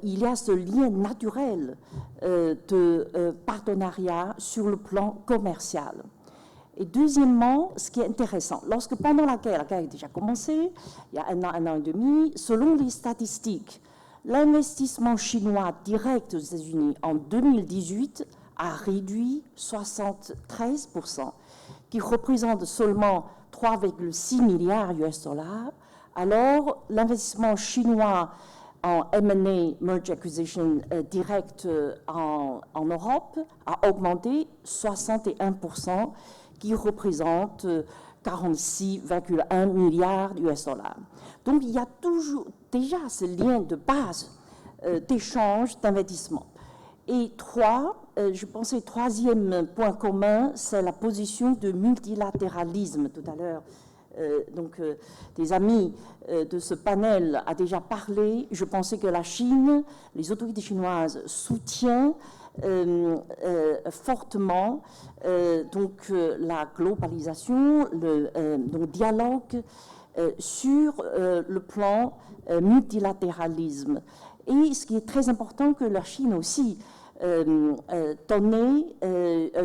il y a ce lien naturel de partenariat sur le plan commercial. Et deuxièmement, ce qui est intéressant, lorsque pendant la guerre a déjà commencé, il y a un an et demi, selon les statistiques, l'investissement chinois direct aux États-Unis en 2018 a réduit 73%, qui représente seulement 3,6 milliards US dollars. Alors, l'investissement chinois en M&A, Merge Acquisition direct en Europe, a augmenté 61%, qui représente 46,1 milliards US dollars. Donc, il y a toujours déjà ce lien de base d'échange, d'investissement. Et je pense que le troisième point commun, c'est la position de multilatéralisme. Tout à l'heure, des amis de ce panel a déjà parlé. Je pensais que la Chine, les autorités chinoises soutiennent fortement la globalisation, le dialogue sur le plan multilatéralisme. Et ce qui est très important, que la Chine aussi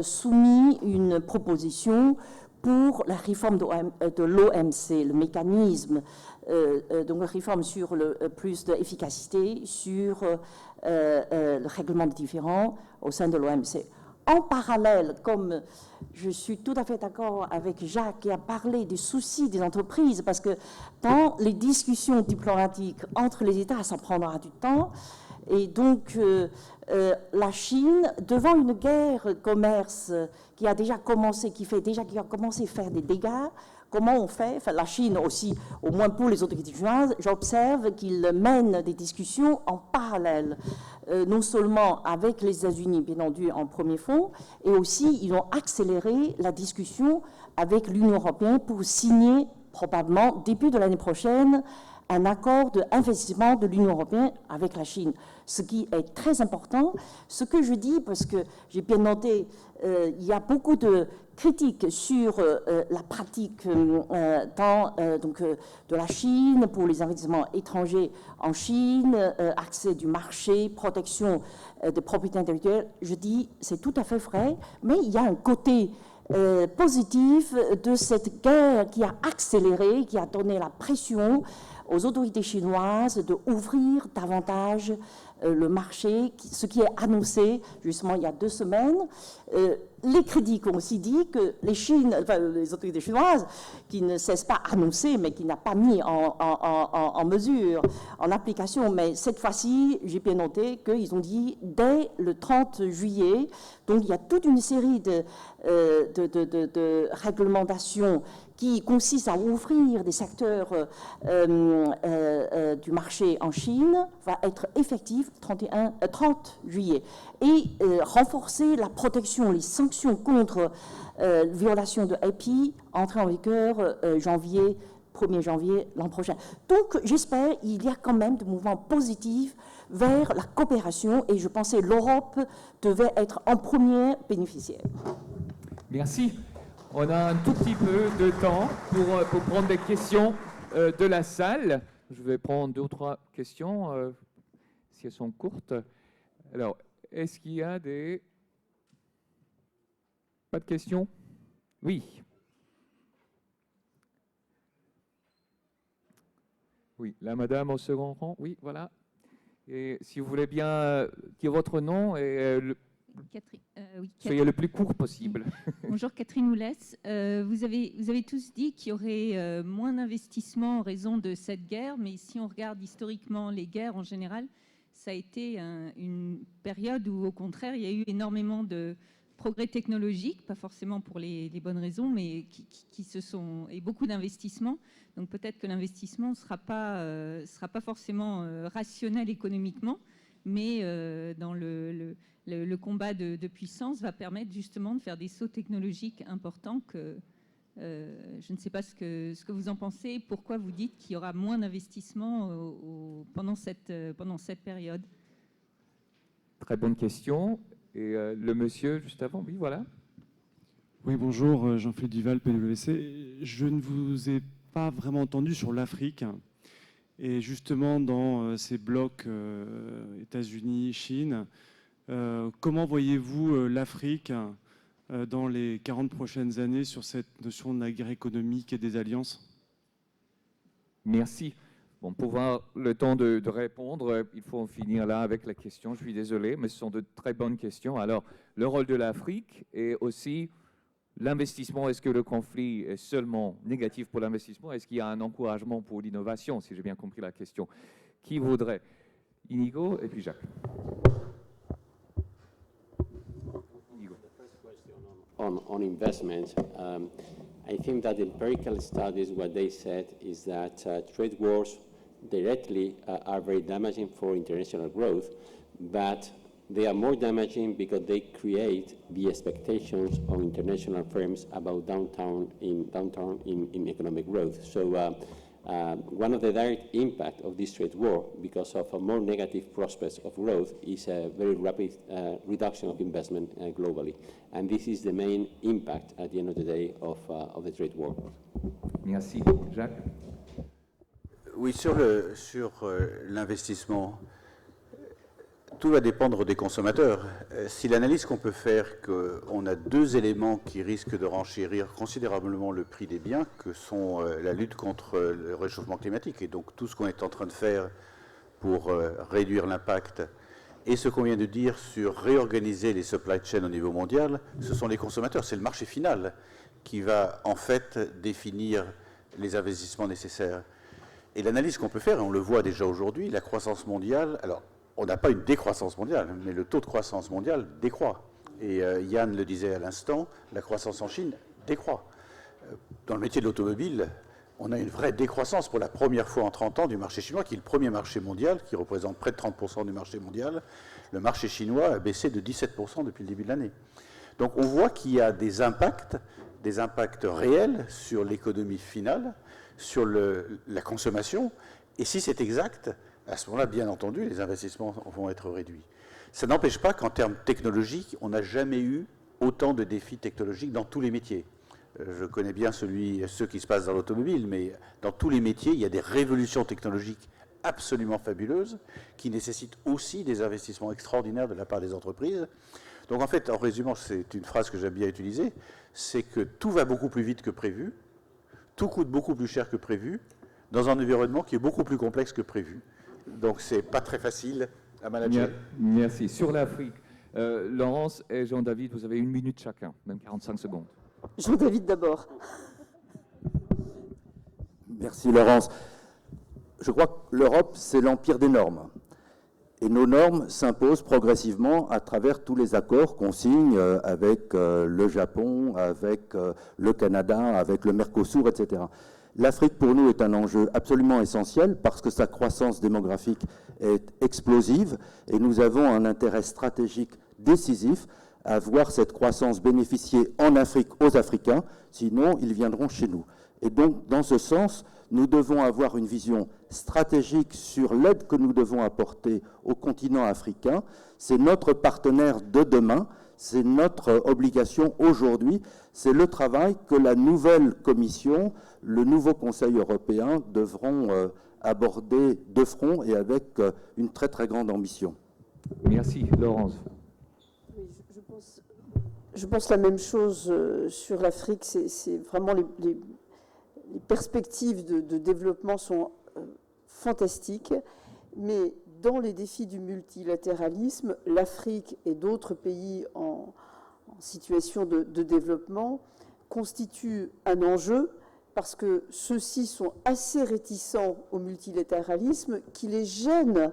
soumis une proposition pour la réforme de l'OMC, le mécanisme, donc une réforme sur plus d'efficacité sur le règlement des différends au sein de l'OMC. En parallèle, comme je suis tout à fait d'accord avec Jacques qui a parlé des soucis des entreprises, parce que dans les discussions diplomatiques entre les États, ça prendra du temps, et donc la Chine, devant une guerre commerce qui a déjà commencé, qui a commencé à faire des dégâts, comment on fait, enfin la Chine aussi, au moins pour les autorités chinoises, j'observe qu'ils mènent des discussions en parallèle, non seulement avec les États-Unis, bien entendu, en premier fond, et aussi ils ont accéléré la discussion avec l'Union européenne pour signer probablement, début de l'année prochaine, un accord d'investissement de l'Union européenne avec la Chine, ce qui est très important. Ce que je dis, parce que j'ai bien noté, il y a beaucoup de critiques sur la pratique de la Chine pour les investissements étrangers en Chine, accès du marché, protection des propriétés intellectuelles. Je dis, c'est tout à fait vrai, mais il y a un côté positif de cette guerre qui a accéléré, qui a donné la pression aux autorités chinoises d'ouvrir davantage le marché, ce qui est annoncé justement il y a 2 semaines. Les critiques ont aussi dit que les autorités chinoises, qui ne cessent pas d'annoncer, mais qui n'ont pas mis en mesure, en application, mais cette fois-ci, j'ai bien noté qu'ils ont dit dès le 30 juillet, donc il y a toute une série de réglementations qui consiste à ouvrir des secteurs du marché en Chine, va être effectif 30 juillet. Et renforcer la protection, les sanctions contre violation de IP, entrer en vigueur 1er janvier l'an prochain. Donc j'espère qu'il y a quand même des mouvements positifs vers la coopération et je pensais que l'Europe devait être en premier bénéficiaire. Merci. On a un tout petit peu de temps pour prendre des questions de la salle. Je vais prendre 2 ou 3 questions, si elles sont courtes. Alors, est-ce qu'il y a des... Pas de questions? Oui. Oui, la madame au second rang. Oui, voilà. Et si vous voulez bien dire votre nom et soyez le plus court possible. Bonjour Catherine Oulès. Vous avez tous dit qu'il y aurait moins d'investissements en raison de cette guerre, mais si on regarde historiquement les guerres en général, ça a été une période où au contraire il y a eu énormément de progrès technologiques, pas forcément pour les bonnes raisons, mais et beaucoup d'investissements. Donc peut-être que l'investissement ne sera pas forcément rationnel économiquement, mais dans le combat de puissance va permettre justement de faire des sauts technologiques importants que je ne sais pas ce que vous en pensez. Pourquoi vous dites qu'il y aura moins d'investissements pendant cette période? Très bonne question. Et le monsieur juste avant, oui, voilà. Oui, bonjour, Jean-Philippe Duval, PwC. Je ne vous ai pas vraiment entendu sur l'Afrique. Et justement, dans ces blocs États-Unis, Chine, comment voyez-vous l'Afrique dans les 40 prochaines années sur cette notion de la guerre économique et des alliances? Merci. Bon, pour avoir le temps de répondre, il faut en finir là avec la question. Je suis désolé, mais ce sont de très bonnes questions. Alors, le rôle de l'Afrique et aussi l'investissement. Est-ce que le conflit est seulement négatif pour l'investissement? Est-ce qu'il y a un encouragement pour l'innovation, si j'ai bien compris la question? Qui voudrait? Inigo et puis Jacques. On investment, I think that empirical studies, what they said is that trade wars directly are very damaging for international growth, but they are more damaging because they create the expectations of international firms about downturn in economic growth. So one of the direct impact of this trade war, because of a more negative prospects of growth, is a very rapid reduction of investment globally. And this is the main impact at the end of the day of the trade war. Merci. Jacques? Oui, sur l'investissement, tout va dépendre des consommateurs. Si l'analyse qu'on peut faire, qu'on a 2 éléments qui risquent de renchérir considérablement le prix des biens, que sont la lutte contre le réchauffement climatique, et donc tout ce qu'on est en train de faire pour réduire l'impact, et ce qu'on vient de dire sur réorganiser les supply chains au niveau mondial, ce sont les consommateurs, c'est le marché final qui va en fait définir les investissements nécessaires. Et l'analyse qu'on peut faire, et on le voit déjà aujourd'hui, la croissance mondiale, alors on n'a pas une décroissance mondiale, mais le taux de croissance mondiale décroît. Et Yann le disait à l'instant, la croissance en Chine décroît. dans le métier de l'automobile, on a une vraie décroissance pour la première fois en 30 ans du marché chinois, qui est le premier marché mondial, qui représente près de 30% du marché mondial. Le marché chinois a baissé de 17% depuis le début de l'année. Donc on voit qu'il y a des impacts réels sur l'économie finale, sur la consommation. Et si c'est exact, à ce moment-là, bien entendu, les investissements vont être réduits. Ça n'empêche pas qu'en termes technologiques, on n'a jamais eu autant de défis technologiques dans tous les métiers. Je connais bien ceux qui se passent dans l'automobile, mais dans tous les métiers, il y a des révolutions technologiques absolument fabuleuses qui nécessitent aussi des investissements extraordinaires de la part des entreprises. Donc en fait, en résumant, c'est une phrase que j'aime bien utiliser, c'est que tout va beaucoup plus vite que prévu, tout coûte beaucoup plus cher que prévu, dans un environnement qui est beaucoup plus complexe que prévu. Donc c'est pas très facile à manager. Merci. Sur l'Afrique, Laurence et Jean-David, vous avez 1 minute chacun, même 45 secondes. Jean-David d'abord. Merci Laurence. Je crois que l'Europe, c'est l'empire des normes. Et nos normes s'imposent progressivement à travers tous les accords qu'on signe avec le Japon, avec le Canada, avec le Mercosur, etc. L'Afrique, pour nous, est un enjeu absolument essentiel parce que sa croissance démographique est explosive et nous avons un intérêt stratégique décisif à voir cette croissance bénéficier en Afrique aux Africains, sinon ils viendront chez nous. Et donc, dans ce sens, nous devons avoir une vision stratégique sur l'aide que nous devons apporter au continent africain. C'est notre partenaire de demain, c'est notre obligation aujourd'hui, c'est le travail que la nouvelle Commission, le nouveau Conseil européen devront aborder de front et avec une très très grande ambition. Merci. Laurence. Oui, je pense la même chose sur l'Afrique. C'est vraiment les perspectives de développement sont fantastiques, mais dans les défis du multilatéralisme, l'Afrique et d'autres pays en situation de développement constituent un enjeu parce que ceux-ci sont assez réticents au multilatéralisme qui les gêne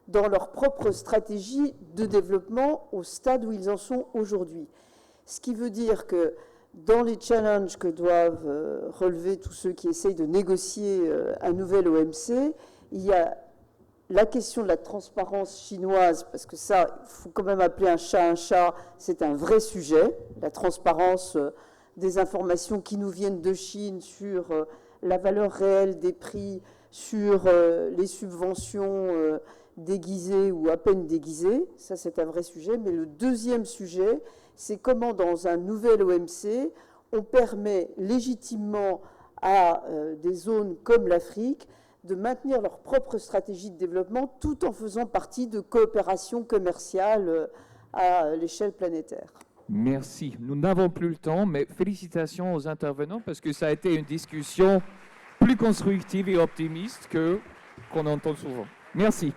dans leur propre stratégie de développement au stade où ils en sont aujourd'hui. Ce qui veut dire que dans les challenges que doivent relever tous ceux qui essayent de négocier un nouvel OMC, il y a la question de la transparence chinoise, parce que ça, il faut quand même appeler un chat, c'est un vrai sujet, la transparence des informations qui nous viennent de Chine sur la valeur réelle des prix, sur les subventions déguisées ou à peine déguisées, ça c'est un vrai sujet. Mais le deuxième sujet, c'est comment dans un nouvel OMC, on permet légitimement à des zones comme l'Afrique de maintenir leur propre stratégie de développement tout en faisant partie de coopérations commerciales à l'échelle planétaire. Merci. Nous n'avons plus le temps, mais félicitations aux intervenants parce que ça a été une discussion plus constructive et optimiste qu'on entend souvent. Merci.